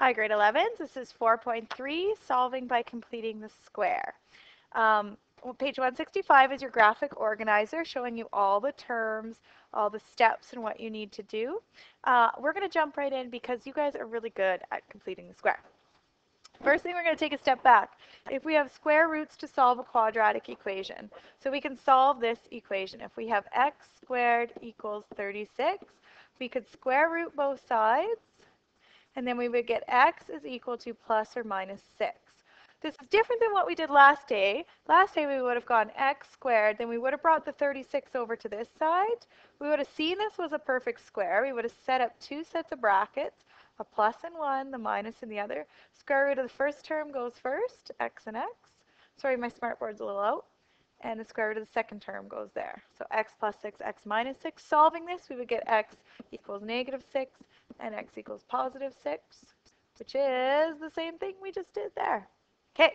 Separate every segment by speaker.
Speaker 1: Hi, grade 11s. This is 4.3, solving by completing the square. Page 165 is your graphic organizer showing you all the terms, all the steps, and what you need to do. We're going to jump right in because you guys are really good at completing the square. First thing, we're going to take a step back. If we have square roots to solve a quadratic equation, so we can solve this equation. If we have x squared equals 36, we could square root both sides, and then we would get x is equal to plus or minus 6. This is different than what we did last day. Last day we would have gone x squared, then we would have brought the 36 over to this side. We would have seen this was a perfect square. We would have set up two sets of brackets, a plus in one, the minus in the other. Square root of the first term goes first, x and x. Sorry, my smartboard's a little out. And the square root of the second term goes there. So x plus 6, x minus 6. Solving this, we would get x equals negative 6 and x equals positive 6, which is the same thing we just did there. Okay,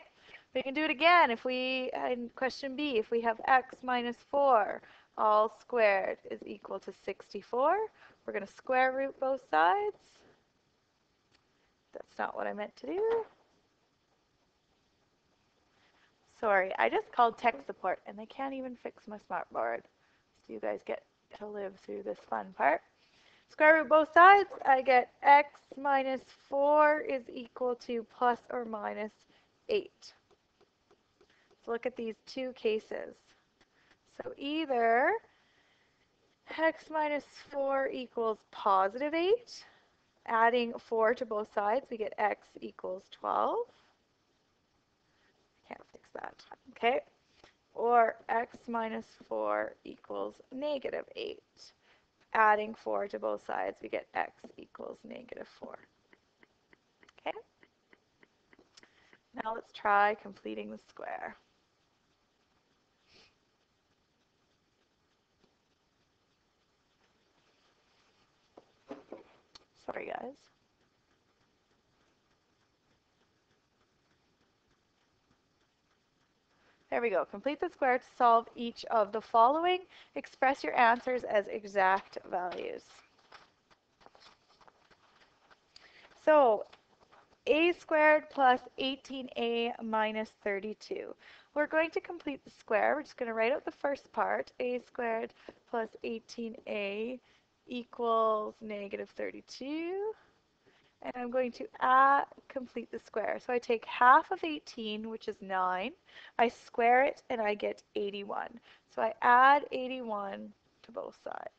Speaker 1: we can do it again. If we, in question B, if we have x minus 4 all squared is equal to 64, we're going to square root both sides. That's not what I meant to do. Sorry, I just called tech support and they can't even fix my smartboard. So you guys get to live through this fun part. Square root both sides, I get x minus 4 is equal to plus or minus 8. So look at these two cases. So either x minus 4 equals positive 8. Adding 4 to both sides, we get x equals 12. Can't fix that. Okay. Or x minus 4 equals negative 8. Adding 4 to both sides, we get x equals negative 4. Okay. Now let's try completing the square. Sorry, guys. There we go. Complete the square to solve each of the following. Express your answers as exact values. So, a squared plus 18a minus 32. We're going to complete the square. We're just going to write out the first part. A squared plus 18a equals negative 32. And I'm going to complete the square. So I take half of 18, which is 9. I square it, and I get 81. So I add 81 to both sides.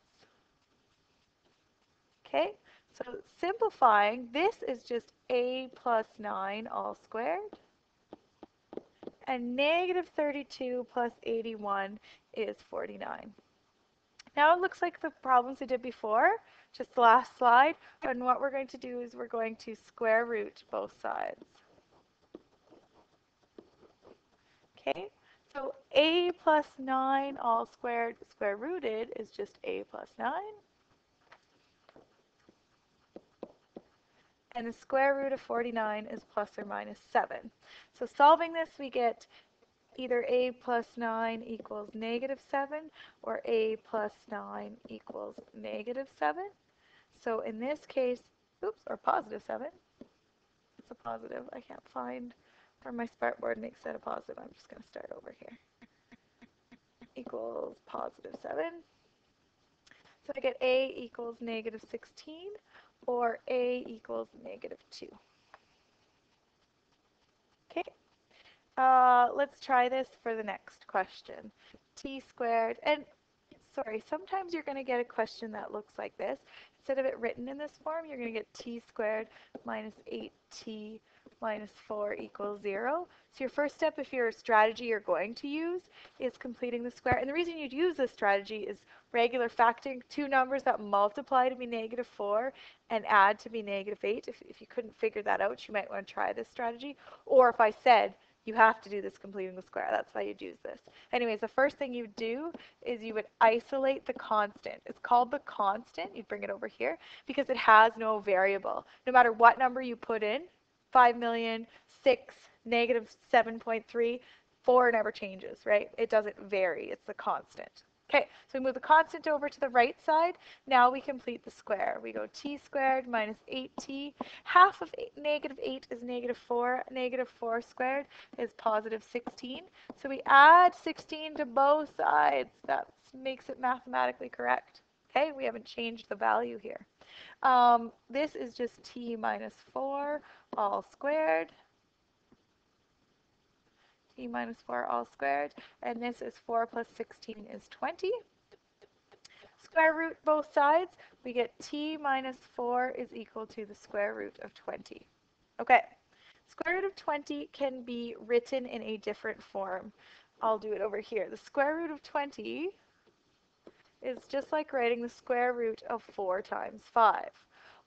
Speaker 1: Okay, so simplifying, this is just a plus 9 all squared. And negative 32 plus 81 is 49. Now it looks like the problems we did before, just the last slide, and what we're going to do is we're going to square root both sides. Okay, so a plus 9 all squared square rooted is just a plus 9. And the square root of 49 is plus or minus 7. So solving this, we get either a plus 9 equals negative 7 or a plus 9 equals negative 7. So in this case, oops, or positive 7. It's a positive. I can't find where my smartboard makes that a positive. I'm just going to start over here. Equals positive 7. So I get a equals negative 16 or a equals negative 2. Okay. Let's try this for the next question. T squared, and sorry, sometimes you're going to get a question that looks like this. Instead of it written in this form, you're going to get t squared minus 8t minus 4 equals 0. So your first step, if your strategy you're going to use, is completing the square. And the reason you'd use this strategy is regular factoring, two numbers that multiply to be negative 4 and add to be negative 8. If you couldn't figure that out, you might want to try this strategy. Or if I said, you have to do this completing the square. That's why you'd use this. Anyways, the first thing you would do is you would isolate the constant. It's called the constant. You'd bring it over here because it has no variable. No matter what number you put in, 5 million, 6, negative 7.3, 4 never changes, right? It doesn't vary. It's the constant. Okay, so we move the constant over to the right side. Now we complete the square. We go t squared minus 8t. Half of negative 8 is negative 4. Negative 4 squared is positive 16. So we add 16 to both sides. That makes it mathematically correct. Okay, we haven't changed the value here. This is just t minus 4 all squared. T minus 4 all squared. And this is 4 plus 16 is 20. Square root both sides, we get t minus 4 is equal to the square root of 20. Okay, square root of 20 can be written in a different form. I'll do it over here. The square root of 20 is just like writing the square root of 4 times 5.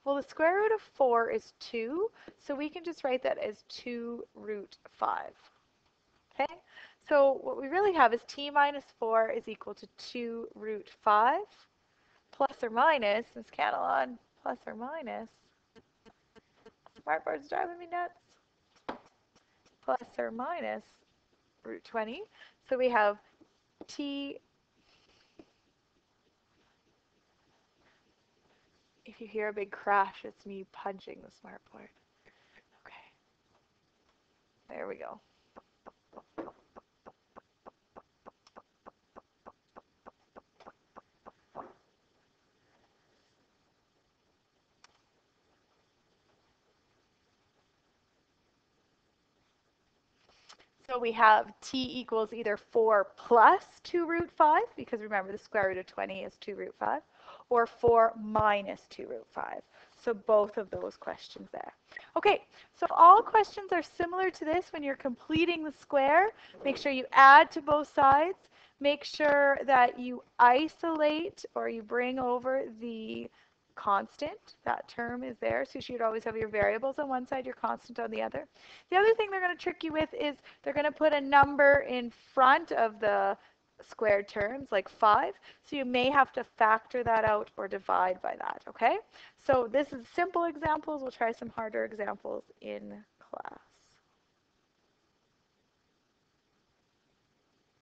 Speaker 1: Well, the square root of 4 is 2, so we can just write that as 2 root 5. Okay, so what we really have is t minus 4 is equal to 2 root 5. Plus or minus, Miss Catalan, plus or minus, smartboard's driving me nuts, plus or minus root 20. So we have t, if you hear a big crash, it's me punching the smartboard. Okay, there we go. So we have t equals either 4 plus 2 root 5, because remember the square root of 20 is 2 root 5, or 4 minus 2 root 5. So both of those questions there. Okay, so all questions are similar to this when you're completing the square. Make sure you add to both sides. Make sure that you isolate or you bring over the constant. That term is there, so you should always have your variables on one side, your constant on the other. The other thing they're going to trick you with is they're going to put a number in front of the squared terms, like 5, so you may have to factor that out or divide by that, okay? So this is simple examples. We'll try some harder examples in class.